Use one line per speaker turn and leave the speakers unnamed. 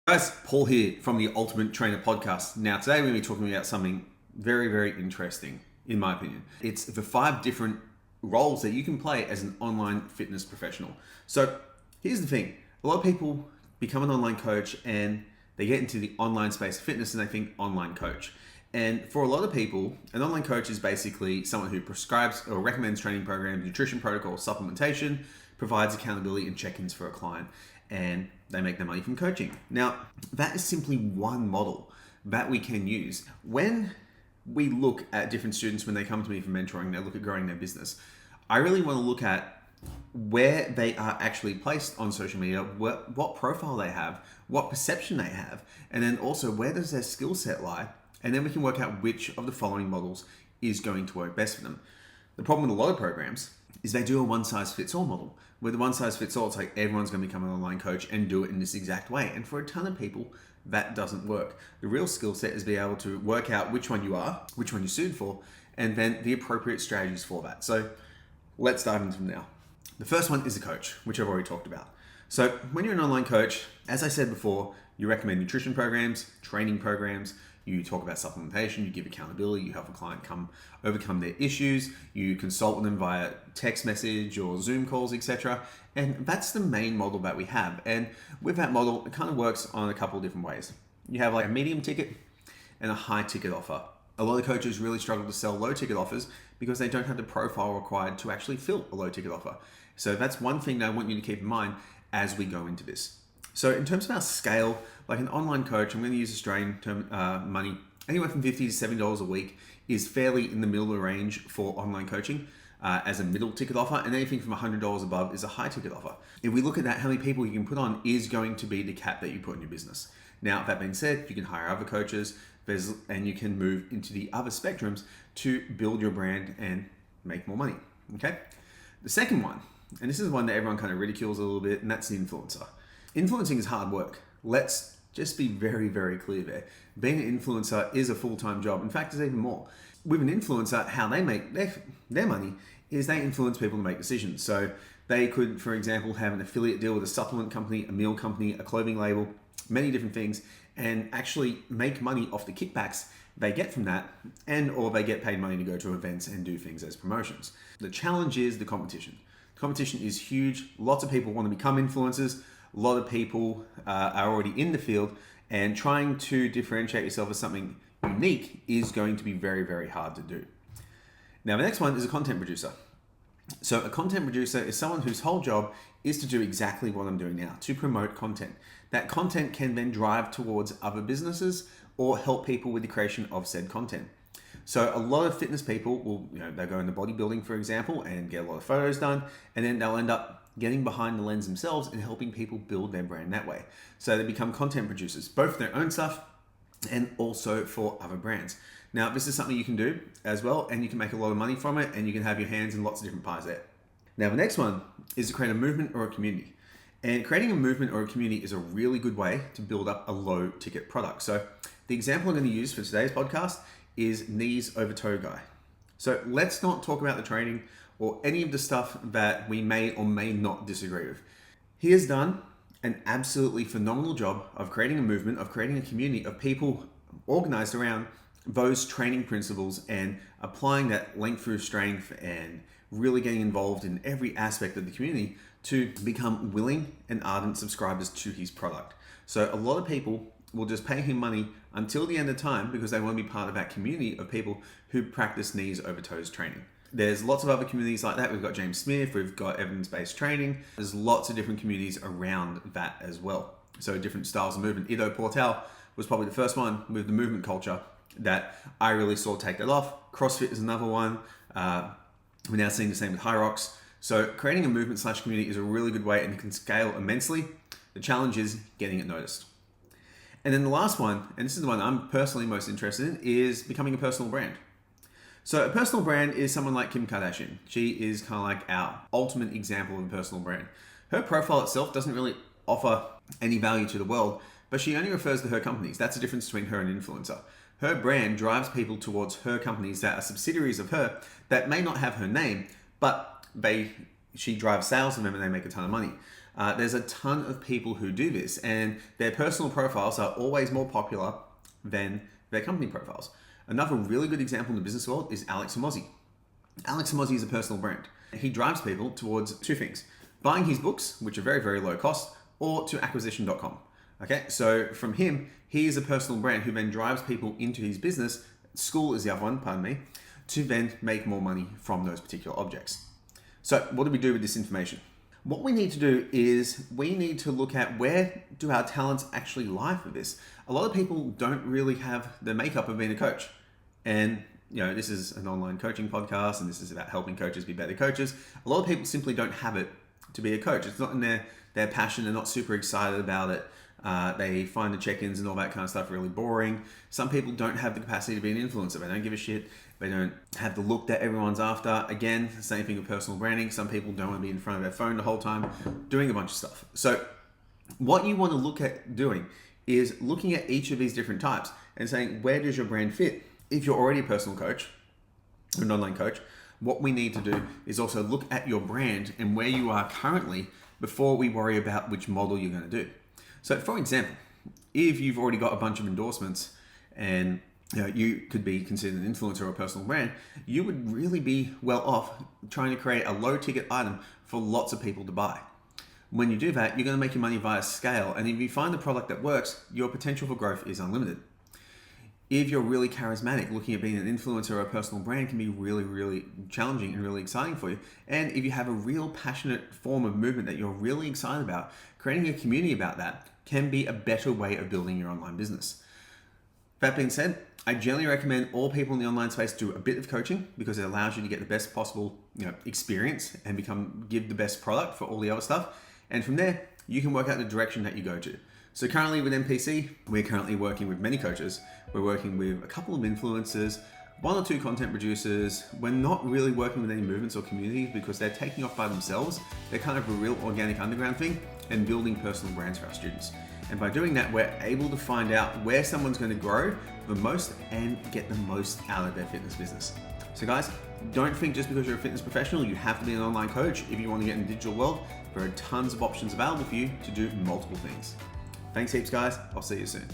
Guys, Paul here from the Ultimate Trainer Podcast. Now, today we're going to be talking about something very, very interesting, in my opinion. It's the 5 different roles that you can play as an online fitness professional. So, here's the thing: a lot of people become an online coach and they get into the online space of fitness and they think online coach. And for a lot of people, an online coach is basically someone who prescribes or recommends training programs, nutrition protocols, supplementation, provides accountability and check-ins for a client, and they make their money from coaching. Now, that is simply one model that we can use. When we look at different students, when they come to me for mentoring, they look at growing their business, I really want to look at where they are actually placed on social media, what profile they have, what perception they have, and then also where does their skill set lie, and then we can work out which of the following models is going to work best for them. The problem with a lot of programs is they do a one-size-fits-all model. With the one-size-fits-all, it's like everyone's going to become an online coach and do it in this exact way. And for a ton of people, that doesn't work. The real skill set is be able to work out which one you are, which one you're suited for, and then the appropriate strategies for that. So let's dive into them now. The first one is a coach, which I've already talked about. So when you're an online coach, as I said before, you recommend nutrition programs, training programs, you talk about supplementation, you give accountability, you help a client overcome their issues, you consult with them via text message or Zoom calls, etc. And that's the main model that we have. And with that model, it kind of works on a couple of different ways. You have like a medium ticket and a high ticket offer. A lot of coaches really struggle to sell low ticket offers because they don't have the profile required to actually fill a low ticket offer. So that's one thing that I want you to keep in mind as we go into this. So in terms of our scale, like an online coach, I'm going to use Australian term money, anywhere from $50 to $70 a week is fairly in the middle of the range for online coaching as a middle ticket offer, and anything from $100 above is a high ticket offer. If we look at that, how many people you can put on is going to be the cap that you put in your business. Now, that being said, you can hire other coaches and you can move into the other spectrums to build your brand and make more money, okay? The second one, and this is one that everyone kind of ridicules a little bit, and that's the influencer. Influencing is hard work. Let's just be very, very clear there. Being an influencer is a full-time job. In fact, it's even more. With an influencer, how they make their money is they influence people to make decisions. So they could, for example, have an affiliate deal with a supplement company, a meal company, a clothing label, many different things, and actually make money off the kickbacks they get from that, and or they get paid money to go to events and do things as promotions. The challenge is the competition. Competition is huge. Lots of people want to become influencers. A lot of people are already in the field, and trying to differentiate yourself as something unique is going to be very, very hard to do. Now, the next one is a content producer. So a content producer is someone whose whole job is to do exactly what I'm doing now, to promote content. That content can then drive towards other businesses or help people with the creation of said content. So a lot of fitness people will, they'll go into bodybuilding, for example, and get a lot of photos done, and then they'll end up getting behind the lens themselves and helping people build their brand that way. So they become content producers, both for their own stuff and also for other brands. Now, this is something you can do as well, and you can make a lot of money from it, and you can have your hands in lots of different pies there. Now, the next one is to create a movement or a community. And creating a movement or a community is a really good way to build up a low ticket product. So the example I'm going to use for today's podcast is knees over toe guy. So let's not talk about the training or any of the stuff that we may or may not disagree with. He has done an absolutely phenomenal job of creating a movement, of creating a community of people organized around those training principles and applying that length through strength and really getting involved in every aspect of the community to become willing and ardent subscribers to his product. So a lot of people will just pay him money until the end of time because they want to be part of that community of people who practice knees over toes training. There's lots of other communities like that. We've got James Smith, we've got evidence-based training. There's lots of different communities around that as well. So different styles of movement. Ido Portal was probably the first one with the movement culture that I really saw take that off. CrossFit is another one. We're now seeing the same with High Rocks. So creating a movement / community is a really good way and it can scale immensely. The challenge is getting it noticed. And then the last one, and this is the one I'm personally most interested in, is becoming a personal brand. So a personal brand is someone like Kim Kardashian. She is kind of like our ultimate example of a personal brand. Her profile itself doesn't really offer any value to the world, but she only refers to her companies. That's the difference between her and an influencer. Her brand drives people towards her companies that are subsidiaries of her that may not have her name, but she drives sales of them and they make a ton of money. There's a ton of people who do this, and their personal profiles are always more popular than their company profiles. Another really good example in the business world is Alex Hormozi. Alex Hormozi is a personal brand. He drives people towards two things: buying his books, which are very, very low cost, or to acquisition.com. Okay, so from him, he is a personal brand who then drives people into his business. School is the other one, pardon me, to then make more money from those particular objects. So what do we do with this information? What we need to do is we need to look at where do our talents actually lie for this. A lot of people don't really have the makeup of being a coach. And this is an online coaching podcast, and this is about helping coaches be better coaches. A lot of people simply don't have it to be a coach. It's not in their passion. They're not super excited about it. They find the check-ins and all that kind of stuff really boring. Some people don't have the capacity to be an influencer. They don't give a shit. They don't have the look that everyone's after. Again, same thing with personal branding. Some people don't want to be in front of their phone the whole time doing a bunch of stuff. So what you want to look at doing is looking at each of these different types and saying, where does your brand fit? If you're already a personal coach, or an online coach, what we need to do is also look at your brand and where you are currently before we worry about which model you're going to do. So for example, if you've already got a bunch of endorsements and you could be considered an influencer or a personal brand, you would really be well off trying to create a low ticket item for lots of people to buy. When you do that, you're going to make your money via scale. And if you find a product that works, your potential for growth is unlimited. If you're really charismatic, looking at being an influencer or a personal brand can be really, really challenging and really exciting for you. And if you have a real passionate form of movement that you're really excited about, creating a community about that can be a better way of building your online business. That being said, I generally recommend all people in the online space do a bit of coaching because it allows you to get the best possible experience and give the best product for all the other stuff. And from there, you can work out the direction that you go to. So currently with MPC, we're currently working with many coaches. We're working with a couple of influencers, one or two content producers. We're not really working with any movements or communities because they're taking off by themselves. They're kind of a real organic underground thing and building personal brands for our students. And by doing that, we're able to find out where someone's going to grow the most and get the most out of their fitness business. So guys, don't think just because you're a fitness professional, you have to be an online coach. If you want to get in the digital world, there are tons of options available for you to do multiple things. Thanks heaps, guys. I'll see you soon.